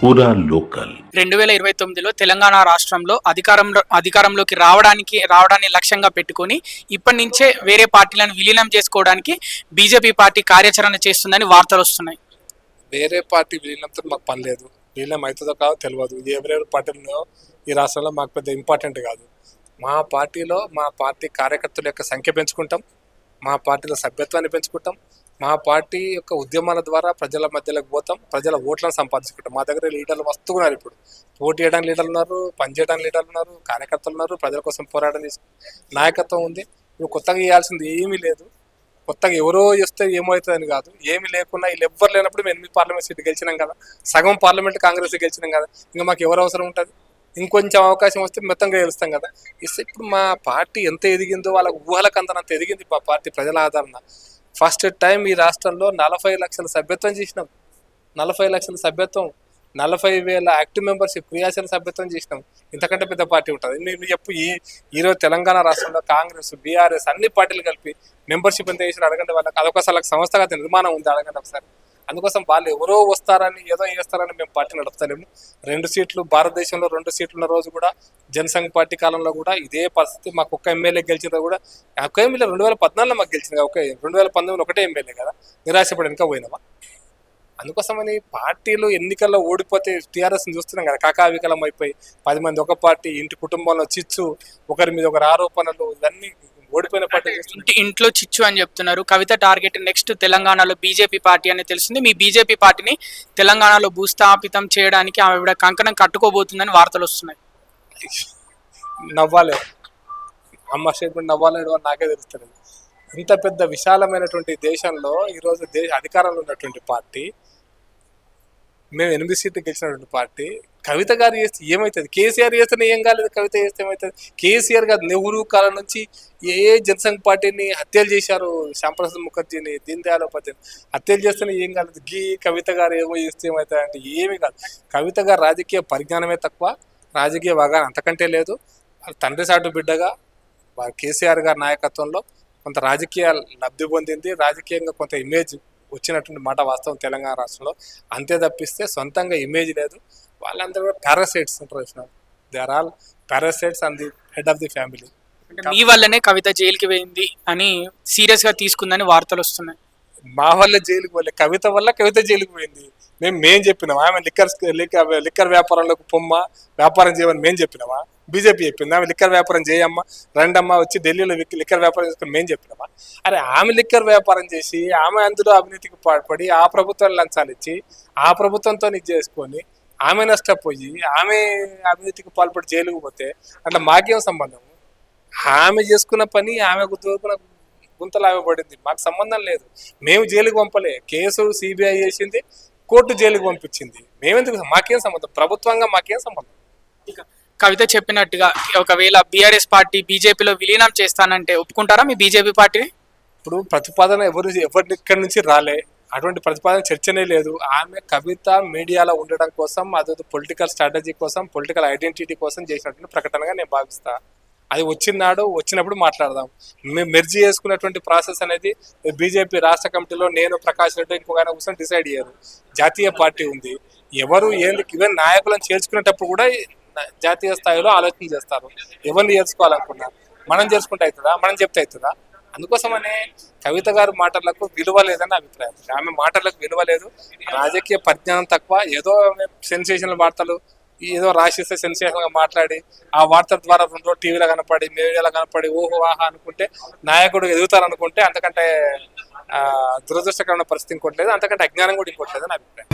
పూరా లోకల్ 2029లో తెలంగాణ రాష్ట్రంలో అధికారంలోకి రావడాన్ని లక్ష్యంగా పెట్టుకొని ఇప్పటి నుంచే వేరే పార్టీలను విలీనం చేసుకోవడానికి బీజేపీ పార్టీ కార్యాచరణ చేస్తుందని వార్తలు వస్తున్నాయి. వేరే పార్టీ విలీనంతో మాకు పని లేదు. విలీనం అవుతుందో కాదో తెలియదు. ఎవరెవరి పార్టీలో ఈ రాష్ట్రంలో మాకు పెద్ద ఇంపార్టెంట్ కాదు. మా పార్టీలో మా పార్టీ కార్యకర్తల యొక్క సంఖ్య పెంచుకుంటాం, మా పార్టీలో సభ్యత్వాన్ని పెంచుకుంటాం, మా పార్టీ యొక్క ఉద్యమాల ద్వారా ప్రజల మధ్యలోకి పోతాం, ప్రజల ఓట్లను సంపాదించుకుంటాం. మా దగ్గర లీడర్లు వస్తున్నారు. ఇప్పుడు పోటీ చేయడానికి లీడర్లు ఉన్నారు, పనిచేయడానికి లీడర్లు ఉన్నారు, కార్యకర్తలు ఉన్నారు, ప్రజల కోసం పోరాటం నాయకత్వం ఉంది. ఇప్పుడు కొత్తగా చేయాల్సింది ఏమీ లేదు. కొత్తగా ఎవరో చేస్తే ఏమవుతుందని కాదు. ఏమి లేకున్నా వీళ్ళు ఎవ్వరు లేనప్పుడు మేము 8 పార్లమెంట్ సీట్లు గెలిచినాం కదా, సగం పార్లమెంట్ కాంగ్రెస్ గెలిచినాం కదా, ఇంకా మాకు ఎవరు అవసరం ఉంటుంది? ఇంకొంచెం అవకాశం వస్తే మొత్తంగా గెలుస్తాం కదా. ఇప్పుడు మా పార్టీ ఎంత ఎదిగిందో వాళ్ళకు ఊహలకు అందనంత ఎదిగింది మా పార్టీ ప్రజల ఆదరణ. ఫస్ట్ టైం ఈ రాష్ట్రంలో 40 లక్షల సభ్యత్వం చేసినాం. 40 లక్షల సభ్యత్వం, 40,000 యాక్టివ్ మెంబర్షిప్, క్రియాశీల సభ్యత్వం చేసినాం. ఇంతకంటే పెద్ద పార్టీ ఉంటుంది? మీరు చెప్పు. ఈరోజు తెలంగాణ రాష్ట్రంలో కాంగ్రెస్, బీఆర్ఎస్ అన్ని పార్టీలు కలిపి మెంబర్షిప్ ఎంత చేసినా అడగండి. వాళ్ళకి అదొక సంస్థగత నిర్మాణం ఉంది, అడగండి ఒకసారి. అందుకోసం వాళ్ళు ఎవరో వస్తారని ఏదో చేస్తారని మేము పార్టీ నడుపుతాలేము. 2 సీట్లు, భారతదేశంలో 2 సీట్లు ఉన్న రోజు కూడా జనసంఘ్ పార్టీ కాలంలో కూడా ఇదే పరిస్థితి. మాకు ఒక్క ఎమ్మెల్యే గెలిచిన కూడా, ఒక్క ఎమ్మెల్యే 2014లో మాకు గెలిచింది, ఒక 2019 ఒకటే ఎమ్మెల్యే కదా, నిరాశపడి వెనుక పోయినామా? అందుకోసమని పార్టీలు ఎన్నికల్లో ఓడిపోతే టీఆర్ఎస్ని చూస్తున్నాం కదా, కాకావికలం అయిపోయి 10 మంది ఒక పార్టీ, ఇంటి కుటుంబంలో చిచ్చు, ఒకరి మీద ఒకరు ఆరోపణలు, ఇవన్నీ ఓడిపోయిన పార్టీ. ఇంట్లో చిచ్చు అని చెప్తున్నారు. కవిత టార్గెట్ నెక్స్ట్ తెలంగాణలో బీజేపీ పార్టీ అని తెలిసింది. మీ బీజేపీ పార్టీని తెలంగాణలో భూస్థాపితం చేయడానికి ఆవిడ కంకణం కట్టుకోబోతుందని వార్తలు వస్తున్నాయి. నవ్వాలి అమ్మ స్టేట్మెంట్, నవ్వాలేడు అని నాకే తెలుస్తుంది. ఇంత పెద్ద విశాలమైనటువంటి దేశంలో ఈరోజు అధికారంలో ఉన్నటువంటి పార్టీ, మేము 8 సీట్లు గెలిచినటువంటి పార్టీ, కవిత గారు చేస్తే ఏమవుతుంది? కేసీఆర్ చేస్తేనే ఏం కాలేదు, కవిత చేస్తే ఏమవుతుంది? కేసీఆర్ గారు నెహ్రూ కాలం నుంచి జనసంఘ్ పార్టీని హత్యలు చేశారు, శ్యాంప్రసాద్ ముఖర్జీని, దీన్ దయాళ్ ఉపాధ్యాయుని హత్యలు చేస్తేనే ఏం కాలేదు. కవిత గారు ఏమో చేస్తే ఏమవుతుంది అంటే ఏమీ కాదు. కవిత గారు రాజకీయ పరిజ్ఞానమే తక్కువ, రాజకీయ అవగాహన అంతకంటే లేదు. తండ్రి సాటు బిడ్డగా కేసీఆర్ గారి నాయకత్వంలో కొంత రాజకీయ లబ్ధి పొందింది, రాజకీయంగా కొంత ఇమేజ్ వచ్చినటువంటి మాట వాస్తవం తెలంగాణ రాష్ట్రంలో. అంతే తప్పిస్తే సొంతంగా ఇమేజ్ లేదు. వాళ్ళందరూ కూడా పారాసైట్స్ ఉంటారు. They are all parasites and the head of the family. మీ వల్లనే కవిత జైలుకి పోయింది అని సీరియస్ గా తీసుకుందని వార్తలు వస్తున్నాయి. మా వల్ల జైలుకి పోలే, కవిత వల్ల కవిత జైలుకి పోయింది. మేము చెప్పినామా? ఆమె లిక్కర్ వ్యాపారంలోకి పొమ్మ, వ్యాపారం చేయమని మేము చెప్పినామా? బీజేపీ చెప్పింది. ఆమె లిక్కర్ వ్యాపారం చేయమ్మా, రండమ్మా వచ్చి ఢిల్లీలో లిక్కర్ వ్యాపారం చేసుకుని మేము చెప్పినామా? అరే ఆమె లిక్కర్ వ్యాపారం చేసి ఆమె అందులో అవినీతికి పాల్పడి ఆ ప్రభుత్వాన్ని లంచాలు ఇచ్చి ఆ ప్రభుత్వంతో ఇది చేసుకొని ఆమె నష్టపోయి ఆమె అవినీతికి పాల్పడి జైలుకు పోతే అట్లా మాకేం సంబంధం? ఆమె చేసుకున్న పని ఆమె గుంతలు ఆమె పడింది, మాకు సంబంధం లేదు. మేము జైలుకి పంపలే, కేసు సిబిఐ చేసింది, కోర్టు జైలుకి పంపించింది. మేమెందుకు? మాకేం సంబంధం? ప్రభుత్వంగా మాకేం సంబంధం? కవిత చెప్పినట్టుగా ఒకవేళ బీఆర్ఎస్ పార్టీ బీజేపీలో విలీనం చేస్తానంటే ఒప్పుకుంటారా మీ బీజేపీ పార్టీని? ఇప్పుడు ప్రతిపాదన ఎవరి ఇక్కడి నుంచి రాలే, అటువంటి ప్రతిపాదన చర్చనే లేదు. ఆమె కవిత మీడియాలో ఉండడం కోసం, అదే పొలిటికల్ స్ట్రాటజీ కోసం, పొలిటికల్ ఐడెంటిటీ కోసం చేసినటువంటి ప్రకటనగా నేను భావిస్తా. అది వచ్చినప్పుడు మాట్లాడదాం. మేము మెర్జీ చేసుకున్నటువంటి ప్రాసెస్ అనేది బీజేపీ రాష్ట్ర కమిటీలో నేను, ప్రకాష్ రెడ్డి, ఇంకొక ఆయన కూర్చొని డిసైడ్ అయ్యారు. జాతీయ పార్టీ ఉంది, ఎవరు ఈవెన్ నాయకులను చేర్చుకునేటప్పుడు కూడా జాతీయ స్థాయిలో ఆలోచన చేస్తారు. ఎవరిని చేర్చుకోవాలనుకున్నారు, మనం చేర్చుకుంటే అవుతుందా? మనం చెప్తే అవుతుందా? అందుకోసమనే కవిత గారి మాటలకు విలువ లేదని అభిప్రాయం. ఆమె మాటలకు విలువ లేదు, రాజకీయ పరిజ్ఞానం తక్కువ. ఏదో సెన్సేషనల్ వార్తలు ఏదో రాసిస్తే సెన్సేషన్గా మాట్లాడి ఆ వార్తల ద్వారా 2 రోజులు టీవీలో కనపడి, మీడియాలో కనపడి ఓహో ఆహా అనుకుంటే నాయకుడు ఎదుగుతారనుకుంటే అంతకంటే దురదృష్టకరమైన పరిస్థితి ఇంకోటి లేదు, అంతకంటే అజ్ఞానం కూడా ఇంకోటి లేదని అభిప్రాయం.